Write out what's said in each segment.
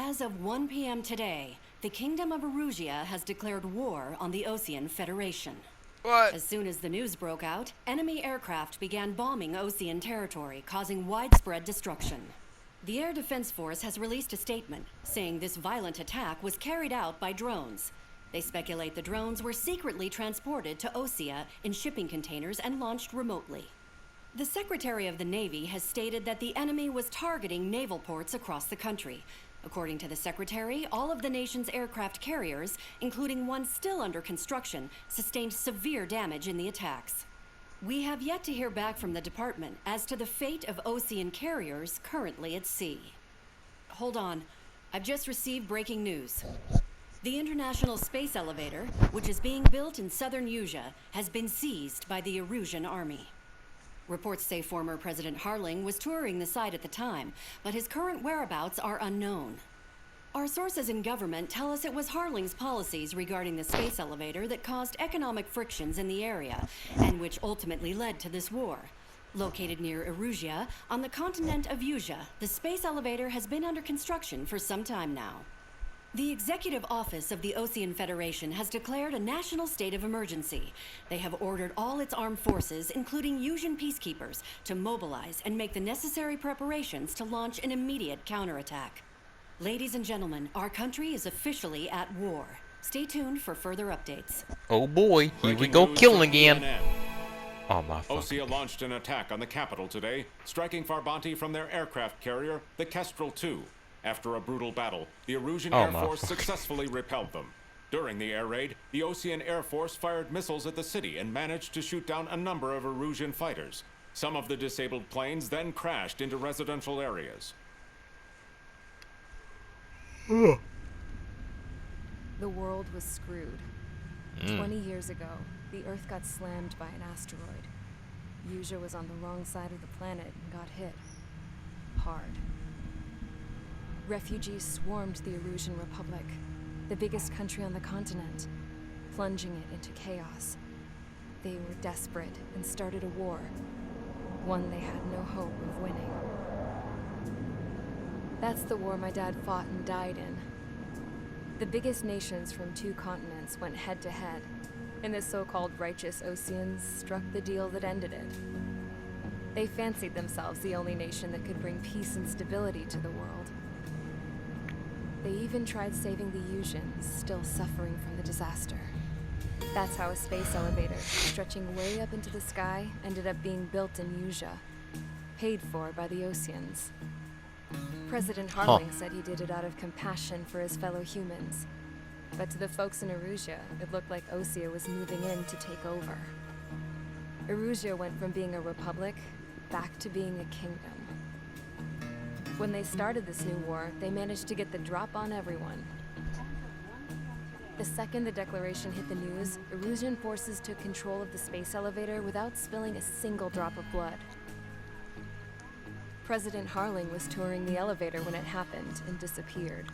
As of 1 p.m. today, the Kingdom of Erusia has declared war on the Osean Federation. What? As soon as the news broke out, enemy aircraft began bombing Osean territory, causing widespread destruction. The Air Defense Force has released a statement saying this violent attack was carried out by drones. They speculate the drones were secretly transported to Osea in shipping containers and launched remotely. The Secretary of the Navy has stated that the enemy was targeting naval ports across the country. According to the Secretary, all of the nation's aircraft carriers, including one still under construction, sustained severe damage in the attacks. We have yet to hear back from the department as to the fate of Osean carriers currently at sea. Hold on. I've just received breaking news. The International Space Elevator, which is being built in southern Usea, has been seized by the Erusian army. Reports say former President Harling was touring the site at the time, but his current whereabouts are unknown. Our sources in government tell us it was Harling's policies regarding the space elevator that caused economic frictions in the area, and which ultimately led to this war. Located near Erusia, on the continent of Usea, the space elevator has been under construction for some time now. The Executive Office of the Osean Federation has declared a national state of emergency. They have ordered all its armed forces, including Usian peacekeepers, to mobilize and make the necessary preparations to launch an immediate counterattack. Ladies and gentlemen, our country is officially at war. Stay tuned for further updates. Oh boy, here we go killing again. Oh my fucking. Osea launched an attack on the capital today, striking Farbanti from their aircraft carrier, the Kestrel II. After a brutal battle, the Erusian Air Force successfully repelled them. During the air raid, the Osean Air Force fired missiles at the city and managed to shoot down a number of Erusian fighters. Some of the disabled planes then crashed into residential areas. The world was screwed. 20 years ago, the Earth got slammed by an asteroid. Usea was on the wrong side of the planet and got hit. Hard. Refugees swarmed the Erusian Republic, the biggest country on the continent, plunging it into chaos. They were desperate and started a war, one they had no hope of winning. That's the war my dad fought and died in. The biggest nations from 2 continents went head-to-head, and the so-called righteous Oseans struck the deal that ended it. They fancied themselves the only nation that could bring peace and stability to the world. They even tried saving the Usians, still suffering from the disaster. That's how a space elevator, stretching way up into the sky, ended up being built in Usea, paid for by the Oseans. President Harling said he did it out of compassion for his fellow humans. But to the folks in Erusia, it looked like Osea was moving in to take over. Erusia went from being a republic back to being a kingdom. When they started this new war, they managed to get the drop on everyone. The second the declaration hit the news, Erusian forces took control of the space elevator without spilling a single drop of blood. President Harling was touring the elevator when it happened and disappeared.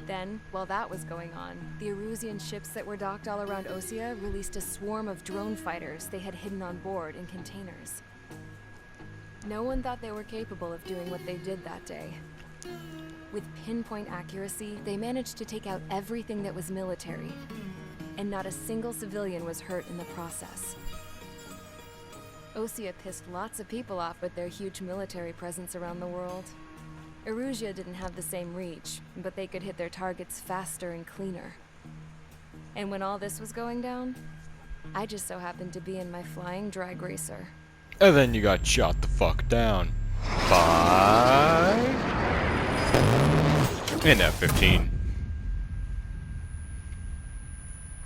Then, while that was going on, the Erusian ships that were docked all around Osea released a swarm of drone fighters they had hidden on board in containers. No one thought they were capable of doing what they did that day. With pinpoint accuracy, they managed to take out everything that was military, and not a single civilian was hurt in the process. Osea pissed lots of people off with their huge military presence around the world. Erusia didn't have the same reach, but they could hit their targets faster and cleaner. And when all this was going down, I just so happened to be in my flying drag racer. And then you got shot the fuck down by an F-15.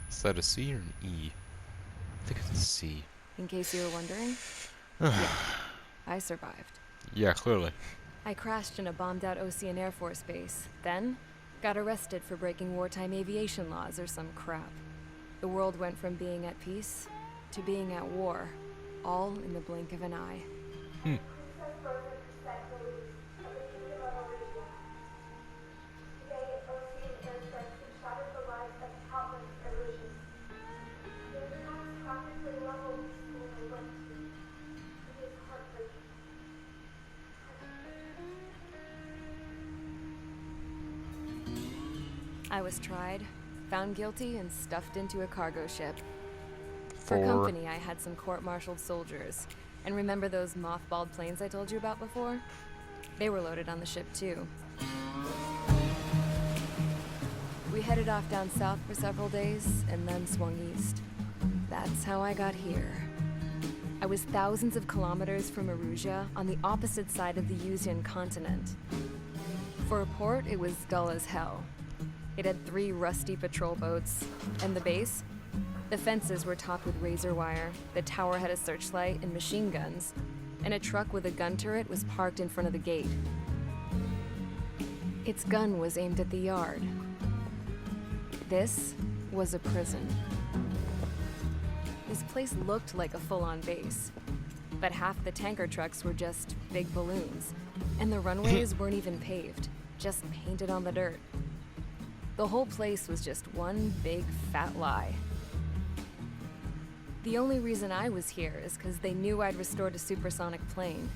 Is that a C or an E? I think it's a C. In case you were wondering, yeah, I survived. Yeah, clearly. I crashed in a bombed-out Osean Air Force base, then got arrested for breaking wartime aviation laws or some crap. The world went from being at peace to being at war, all in the blink of an eye. I was tried, found guilty, and stuffed into a cargo ship. For For company, I had some court-martialed soldiers. And remember those mothballed planes I told you about before? They were loaded on the ship, too. We headed off down south for several days, and then swung east. That's how I got here. I was thousands of kilometers from Erusia, on the opposite side of the Yuzian continent. For a port, it was dull as hell. It had 3 rusty patrol boats, and the base? The fences were topped with razor wire, the tower had a searchlight and machine guns, and a truck with a gun turret was parked in front of the gate. Its gun was aimed at the yard. This was a prison. This place looked like a full-on base, but half the tanker trucks were just big balloons, and the runways weren't even paved, just painted on the dirt. The whole place was just one big fat lie. The only reason I was here is because they knew I'd restored a supersonic plane.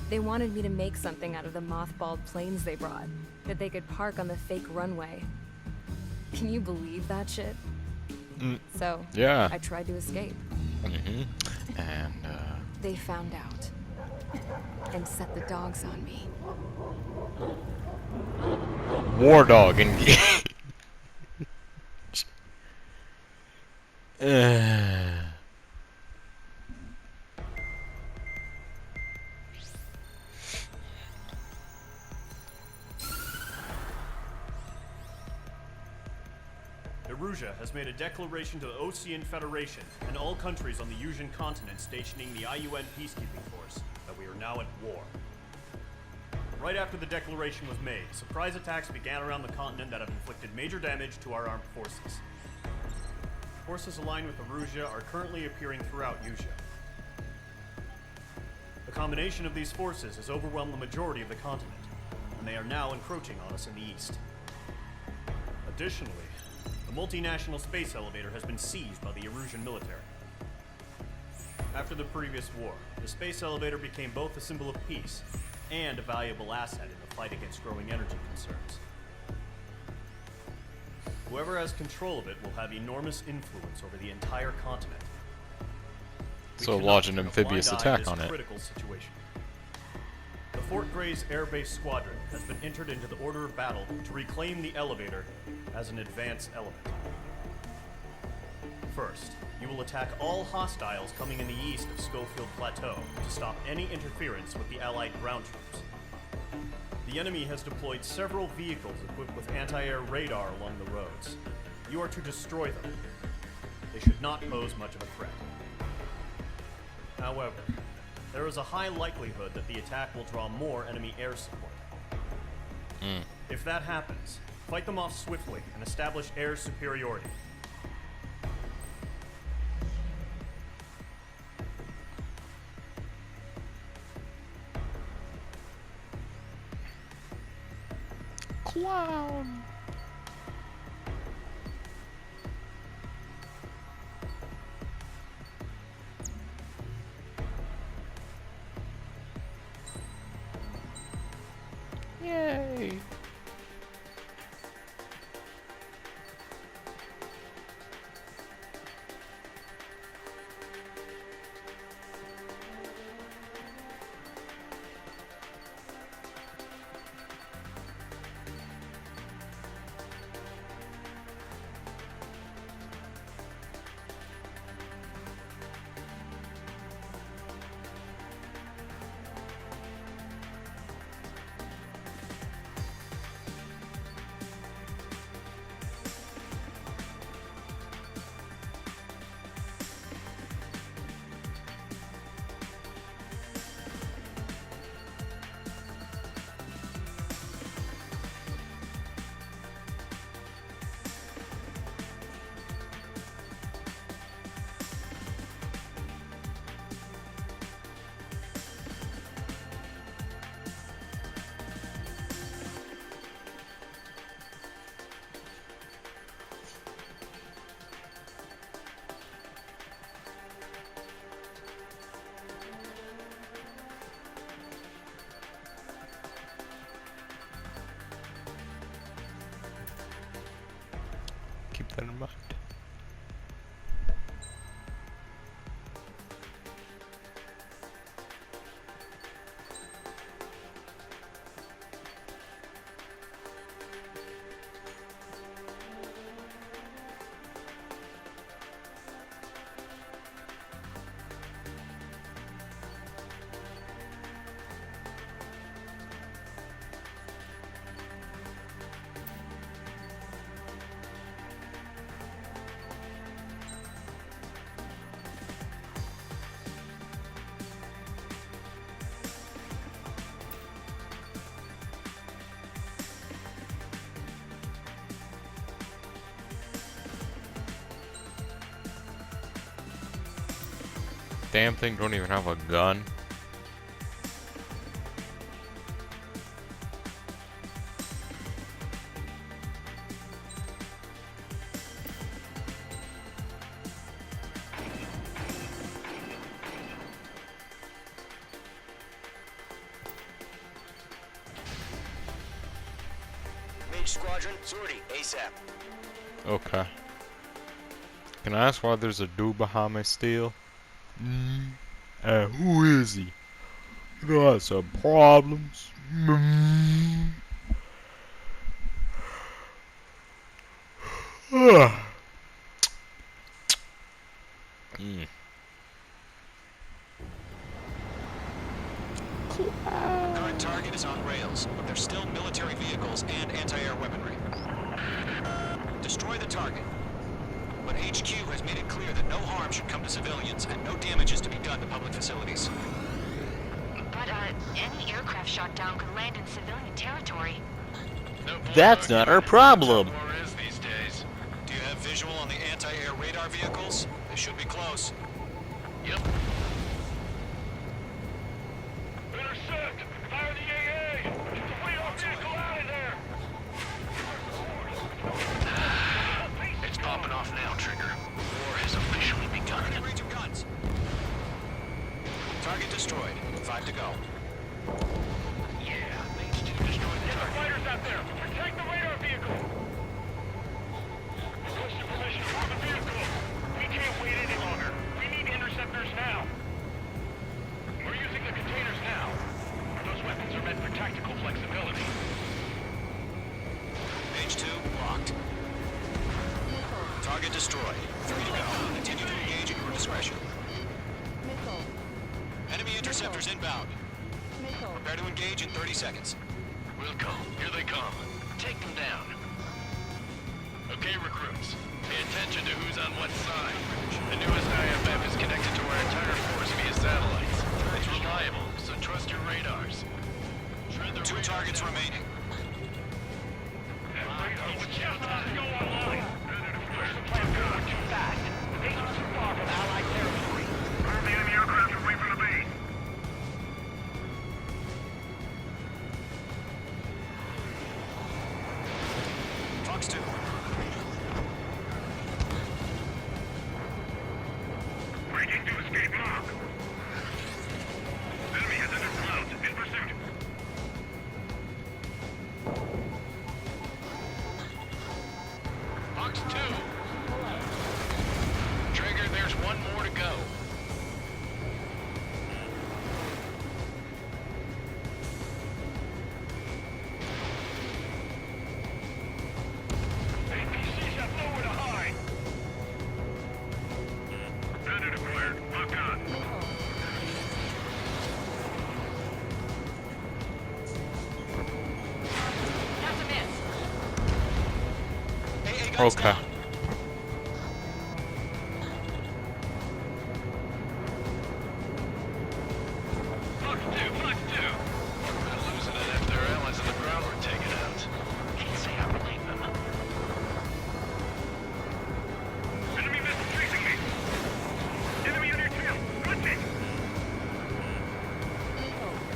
They wanted me to make something out of the mothballed planes they brought, that they could park on the fake runway. Can you believe that shit? So, yeah. I tried to escape. And, They found out. And set the dogs on me. War dog engage. Erusia has made a declaration to the Ocean Federation and all countries on the Yuzian continent stationing the IUN peacekeeping force that we are now at war. Right after the declaration was made, surprise attacks began around the continent that have inflicted major damage to our armed forces. Forces aligned with Erusia are currently appearing throughout Yusia. The combination of these forces has overwhelmed the majority of the continent, and they are now encroaching on us in the east. Additionally, the multinational space elevator has been seized by the Erusian military. After the previous war, the space elevator became both a symbol of peace and a valuable asset in the fight against growing energy concerns. Whoever has control of it will have enormous influence over the entire continent. We So cannot launch an turn a amphibious blind eye attack to on this it. critical situation. The Fort Gray's Air Base Squadron has been entered into the order of battle to reclaim the elevator as an advance element. First, you will attack all hostiles coming in the east of Schofield Plateau to stop any interference with the Allied ground troops. The enemy has deployed several vehicles equipped with anti-air radar along the roads. You are to destroy them. They should not pose much of a threat. However, there is a high likelihood that the attack will draw more enemy air support. If that happens, fight them off swiftly and establish air superiority. Clown. Yay. that in mind. Damn thing don't even have a gun. Mage Squadron, sortie, ASAP. Okay. Can I ask why there's a dude behind me still? Who is he? Got some problems. Current target is on rails, but there's still military vehicles and anti-air weaponry. Destroy the target. But HQ has made it clear that no harm should come to civilians and no damage is to be done to public facilities. But, any aircraft shot down could land in civilian territory. That's not our problem. Do you have visual on the anti-air radar vehicles? They should be close. Yep. Intercept! Fire the AA! Get the radar vehicle out of there! It's popping off now, Trigger. War has officially begun. Target range of guns. Target destroyed. 5 to go. Yeah, Mage 2 destroyed the target. Get the fighters out there! Protect the radar vehicle! Requesting permission for the vehicle! We can't wait any longer. We need interceptors now. We're using the containers now. Those weapons are meant for tactical flexibility. Mage 2 locked. Target destroyed. 3 to go. Continue to engage at your discretion. Enemy interceptors inbound. Prepare to engage in 30 seconds. Wilco, here they come. Take them down. Okay, recruits. Pay attention to who's on what side. The newest IFF is connected to our entire force via satellites. It's reliable, so trust your radars. 2 targets remaining. Just about to go online. Push the plant forward too fast. The base is too far from Allied territory. Move the enemy aircraft away from the base. Fox 2. Breaking to escape lock. Enemy has entered clouds. In pursuit. Fox 2. Trigger, there's one more to go. APCs have nowhere to hide. Bandit acquired. Lock on. That's a miss. AA guns Okay. down. Fox 2, Fox 2. We're losing it if their allies on the ground were taken out. Can't say I believe them. Enemy missile chasing me. Enemy on your tail. Hunting.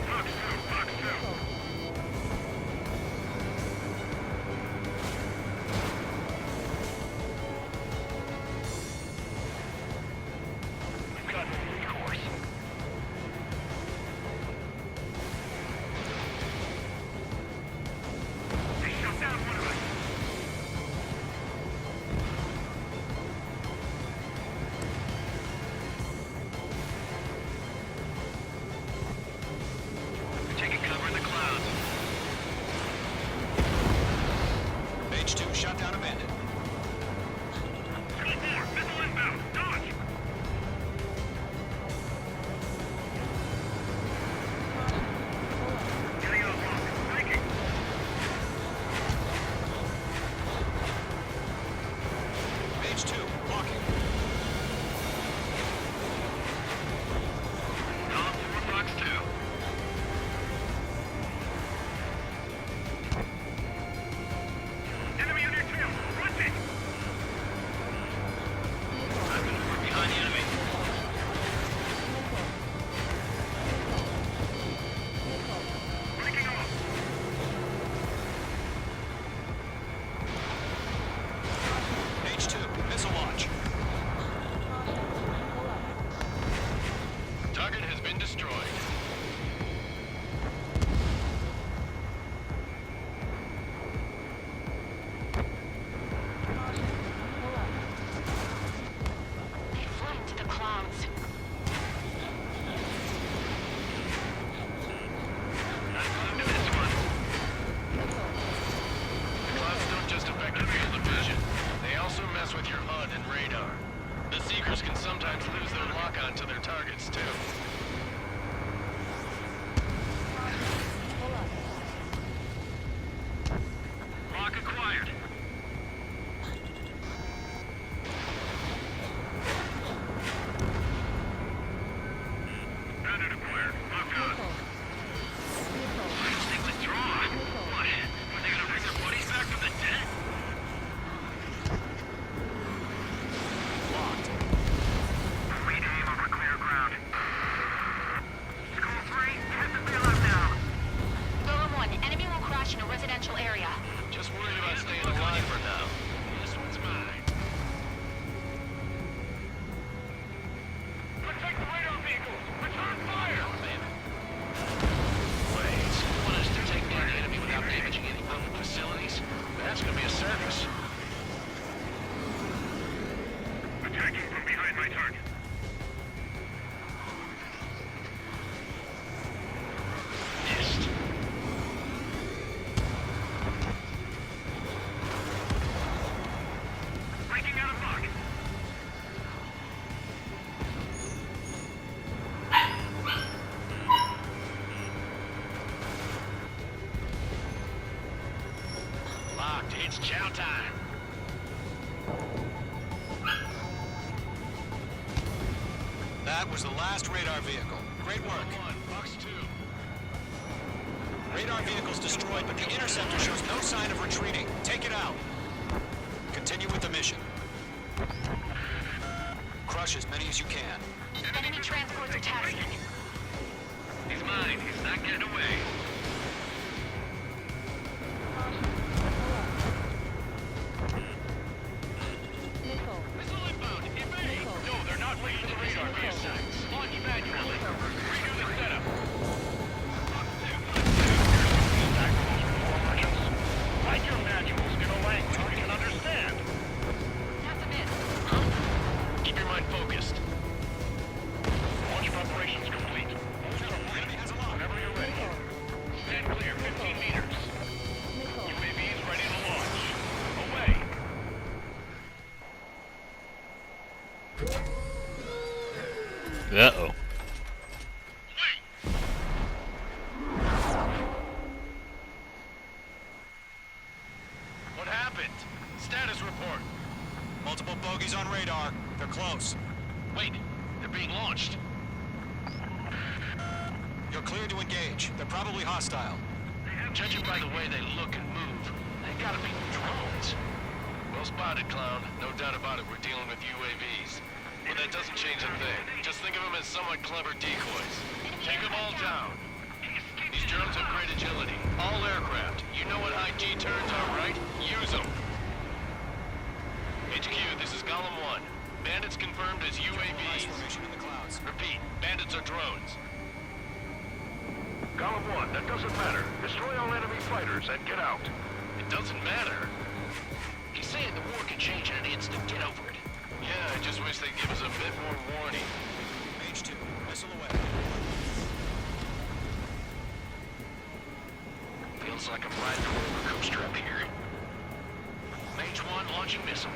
Fox 2, Fox 2. Locked. It's chow time. That was the last radar vehicle. Great work. One, Fox 2. Radar vehicle's destroyed, but the interceptor shows no sign of retreating. Take it out. Continue with the mission. Crush as many as you can. Enemy transports are taxiing. He's mine. He's not getting away. Missile inbound. Evade. No, they're not leading the radar via sights. Launch manually. Redo the setup. Write your manuals in a language we can understand. That's a miss. Keep your mind focused. Launch preparations complete. Enemy has a lock. Whenever you're ready. Stand clear, 15 meters. UAVs ready to launch. Away. Uh-oh. What happened? Status report. Multiple bogies on radar. They're close. Wait, they're being launched. You're clear to engage. They're probably hostile. Judging by the way they look and move, they gotta be drones. Well spotted, clown. No doubt about it, we're dealing with UAVs. But that doesn't change a thing. Just think of them as somewhat clever decoys. Take them all down. These drones have great agility. All aircraft. You know what high G turns are, right? Use them. HQ, this is Golem 1. Bandits confirmed as UAVs. Formation in the clouds. Repeat, bandits are drones. Golem 1, that doesn't matter. Destroy all enemy fighters and get out. It doesn't matter? He's saying the war can change in an instant. Get over it. Yeah, I just wish they'd give us a bit more warning. Mage 2, missile away. Feels like I'm riding a roller coaster up here. Mage 1 launching missile.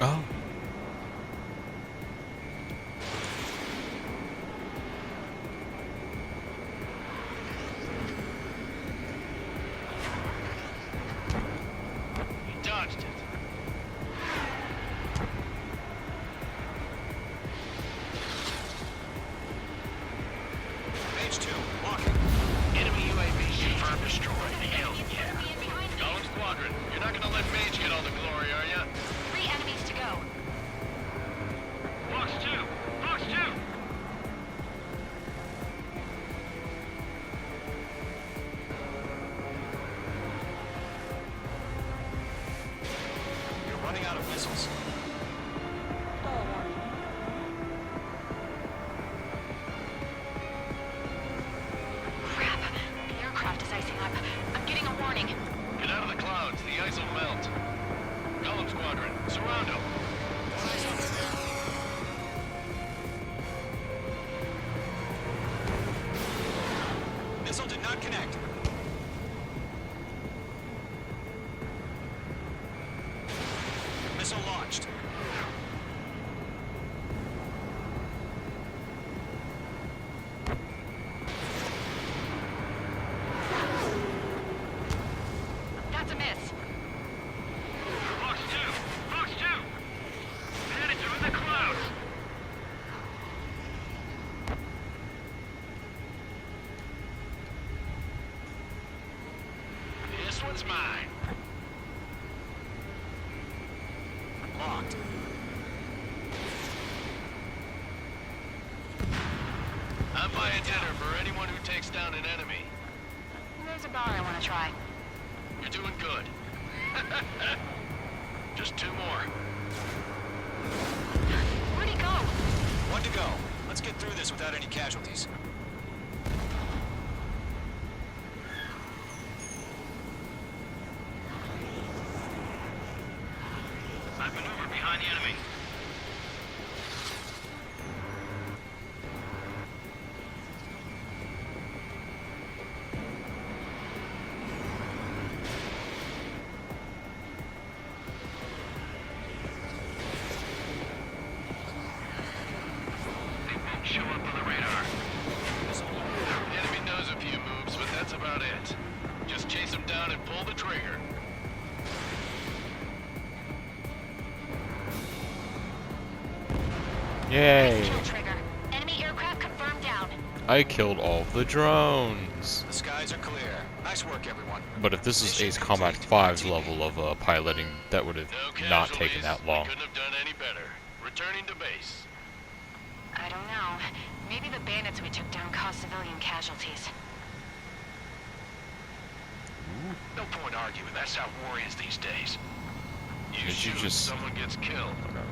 Oh. He dodged it. Mage 2, walking. Enemy UAV confirmed destroyed. Hell yeah. Golem Squadron, you're not gonna let Mage get all the glory, are ya? 3 enemies to go. Fox 2! Fox 2! You're running out of missiles. Crap. The aircraft is icing up. I'm getting a warning. Get out of the clouds, the ice will melt. Golem Squadron, surround them. Missile did not connect. Missile launched. That's a miss. Fox 2! Fox 2! Bandits are in the clouds! This one's mine. Locked. I'm buying dinner for anyone who takes down an enemy. There's a bar I want to try. You're doing good. Just 2 more. Where'd he go? One to go. Let's get through this without any casualties. I've maneuvered behind the enemy. They won't show up on the radar. The enemy knows a few moves Yay! Kill trigger. Enemy aircraft confirmed down. I killed all the drones. The skies are clear. Nice work, everyone. But if this is Ace Combat 5's level of piloting, that would have No not taken casualties. that long. We couldn't have done any better. Returning to base. I don't know. Maybe the bandits we took down caused civilian casualties. No point arguing. That's how war is these days. You Did you shoot, just- someone gets killed. Whatever.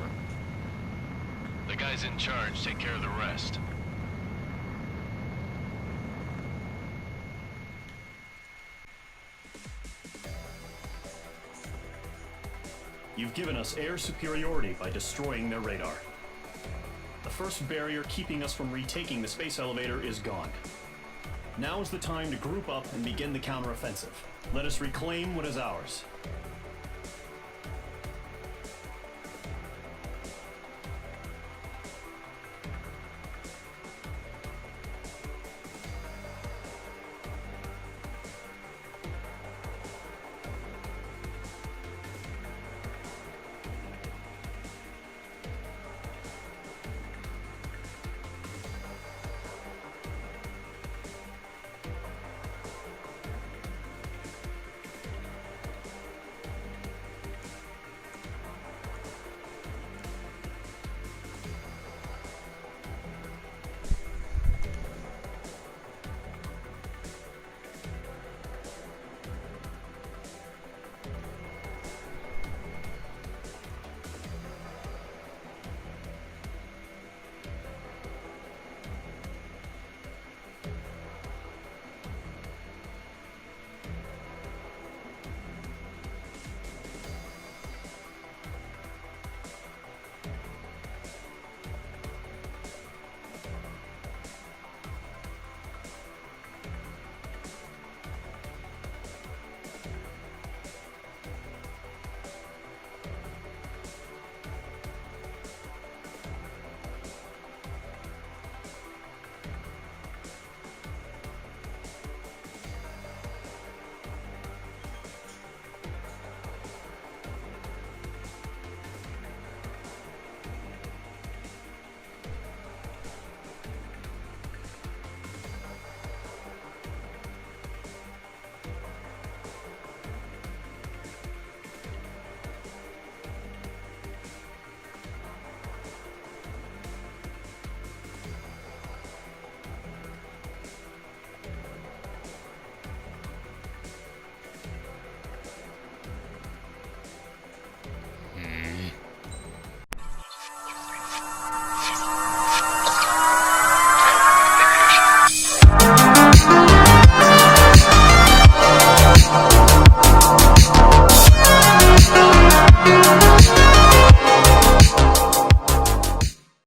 The guys in charge take care of the rest. You've given us air superiority by destroying their radar. The first barrier keeping us from retaking the space elevator is gone. Now is the time to group up and begin the counteroffensive. Let us reclaim what is ours.